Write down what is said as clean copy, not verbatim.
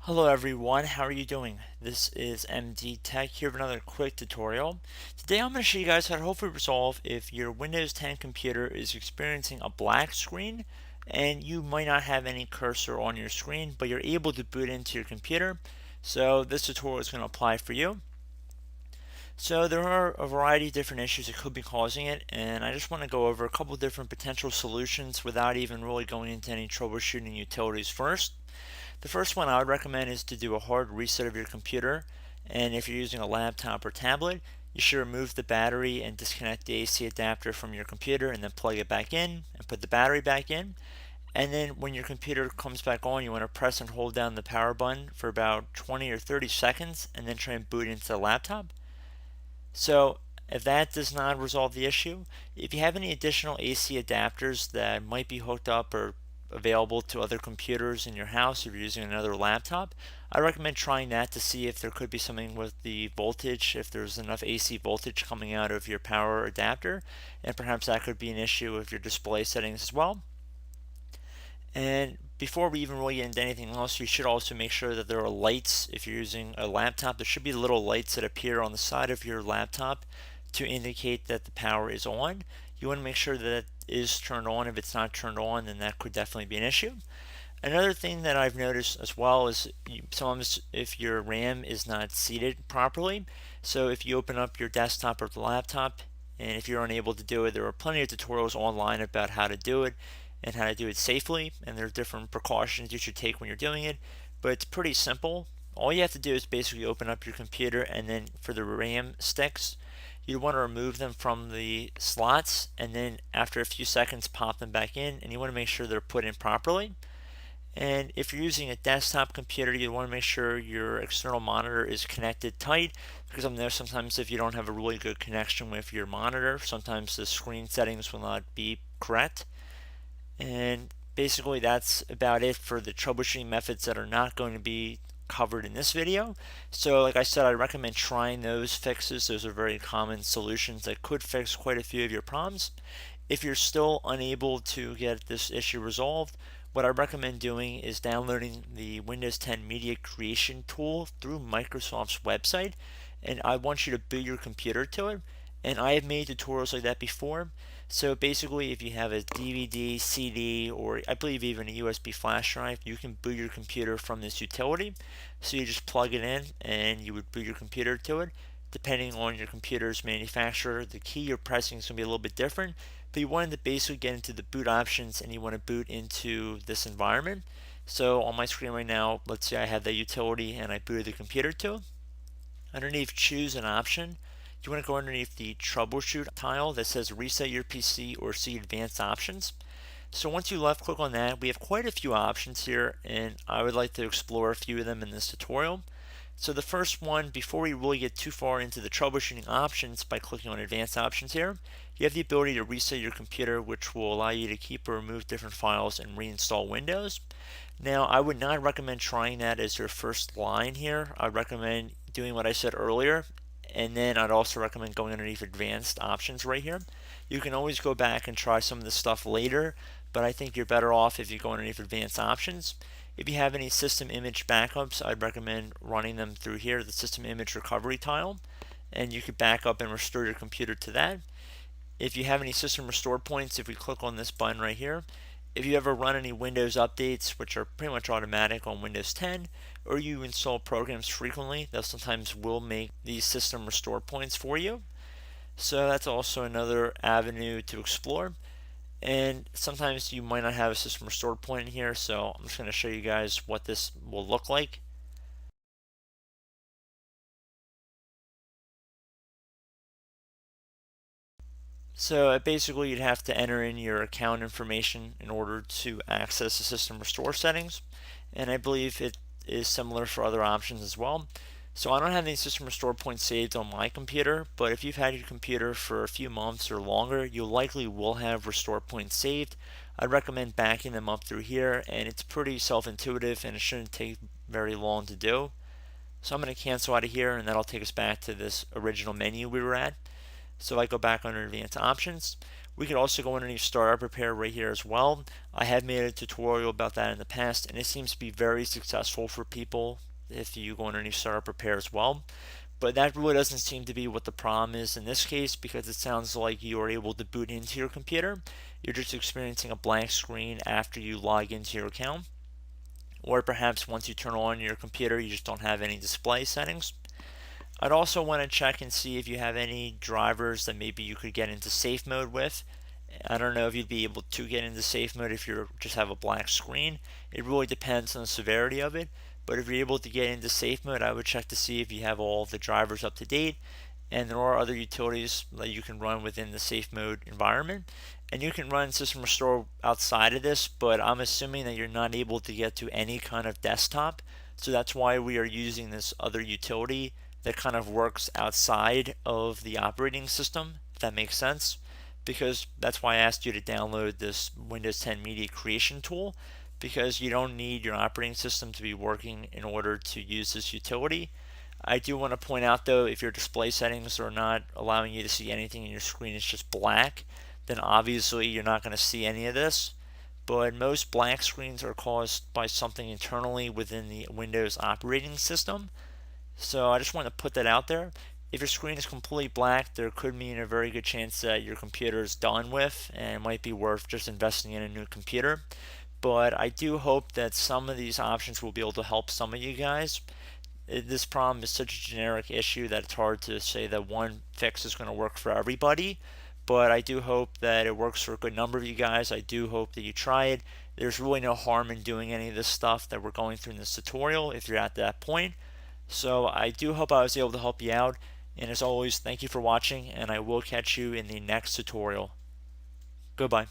Hello everyone, how are you doing? This is MD Tech here with another quick tutorial. Today I'm going to show you guys how to hopefully resolve if your Windows 10 computer is experiencing a black screen and you might not have any cursor on your screen, but you're able to boot into your computer. So this tutorial is going to apply for you. So there are a variety of different issues that could be causing it, and I just want to go over a couple different potential solutions without even really going into any troubleshooting utilities first. The first one I would recommend is to do a hard reset of your computer, and if you're using a laptop or tablet, you should remove the battery and disconnect the AC adapter from your computer and then plug it back in and put the battery back in. And then when your computer comes back on, you want to press and hold down the power button for about 20 or 30 seconds and then try and boot into the laptop. So if that does not resolve the issue, if you have any additional AC adapters that might be hooked up or available to other computers in your house, if you're using another laptop, I recommend trying that to see if there could be something with the voltage, if there's enough AC voltage coming out of your power adapter, and perhaps that could be an issue with your display settings as well. And before we even really get into anything else, you should also make sure that there are lights. If you're using a laptop, there should be little lights that appear on the side of your laptop to indicate that the power is on. You want to make sure that it is turned on. If it's not turned on, then that could definitely be an issue. Another thing that I've noticed as well is sometimes if your RAM is not seated properly, so if you open up your desktop or the laptop, and if you're unable to do it, there are plenty of tutorials online about how to do it and how to do it safely, and there are different precautions you should take when you're doing it, but it's pretty simple. All you have to do is basically open up your computer, and then for the RAM sticks, you want to remove them from the slots, and then after a few seconds pop them back in, and you want to make sure they're put in properly. And if you're using a desktop computer, you want to make sure your external monitor is connected tight, because I know sometimes if you don't have a really good connection with your monitor, sometimes the screen settings will not be correct. And basically that's about it for the troubleshooting methods that are not going to be covered in this video. So like I said, I recommend trying those fixes. Those are very common solutions that could fix quite a few of your problems. If you're still unable to get this issue resolved, what I recommend doing is downloading the Windows 10 Media Creation tool through Microsoft's website, and I want you to boot your computer to it. And I have made tutorials like that before. So basically, if you have a DVD, CD, or I believe even a USB flash drive, you can boot your computer from this utility. So you just plug it in and you would boot your computer to it. Depending on your computer's manufacturer, the key you're pressing is going to be a little bit different, but you wanted to basically get into the boot options and you want to boot into this environment. So on my screen right now, let's say I have the utility and I booted the computer to it. Underneath choose an option, you want to go underneath the troubleshoot tile that says reset your PC or see advanced options. So once you left click on that, we have quite a few options here, and I would like to explore a few of them in this tutorial. So the first one, before we really get too far into the troubleshooting options, by clicking on advanced options here, you have the ability to reset your computer, which will allow you to keep or remove different files and reinstall Windows. Now I would not recommend trying that as your first line here. I would recommend doing what I said earlier, and then I'd also recommend going underneath advanced options right here. You can always go back and try some of this stuff later, but I think you're better off if you go underneath advanced options. If you have any system image backups, I'd recommend running them through here, the system image recovery tile, and you could back up and restore your computer to that. If you have any system restore points, if we click on this button right here, if you ever run any Windows updates, which are pretty much automatic on Windows 10, or you install programs frequently, that sometimes will make these system restore points for you. So that's also another avenue to explore. And sometimes you might not have a system restore point in here, so I'm just going to show you guys what this will look like. So basically you'd have to enter in your account information in order to access the system restore settings, and I believe it is similar for other options as well. So I don't have any system restore points saved on my computer, but if you've had your computer for a few months or longer, you likely will have restore points saved. I'd recommend backing them up through here, and it's pretty self-intuitive and it shouldn't take very long to do. So I'm going to cancel out of here, and that'll take us back to this original menu we were at. So if I go back under advanced options, we could also go underneath startup repair right here as well. I have made a tutorial about that in the past, and it seems to be very successful for people if you go underneath startup repair as well. But that really doesn't seem to be what the problem is in this case, because it sounds like you are able to boot into your computer. You're just experiencing a blank screen after you log into your account. Or perhaps once you turn on your computer, you just don't have any display settings. I'd also want to check and see if you have any drivers that maybe you could get into safe mode with. I don't know if you'd be able to get into safe mode if you just have a black screen. It really depends on the severity of it. But if you're able to get into safe mode, I would check to see if you have all the drivers up to date. And there are other utilities that you can run within the safe mode environment. And you can run system restore outside of this, but I'm assuming that you're not able to get to any kind of desktop. So that's why we are using this other utility that kind of works outside of the operating system, if that makes sense. Because that's why I asked you to download this Windows 10 Media Creation tool, because you don't need your operating system to be working in order to use this utility. I do want to point out though, if your display settings are not allowing you to see anything in your screen, it's just black, then obviously you're not going to see any of this. But most black screens are caused by something internally within the Windows operating system. So I just want to put that out there. If your screen is completely black, there could mean a very good chance that your computer is done with, and it might be worth just investing in a new computer. But I do hope that some of these options will be able to help some of you guys. This problem is such a generic issue that it's hard to say that one fix is going to work for everybody. But I do hope that it works for a good number of you guys. I do hope that you try it. There's really no harm in doing any of this stuff that we're going through in this tutorial if you're at that point. So I do hope I was able to help you out. And as always, thank you for watching, and I will catch you in the next tutorial. Goodbye.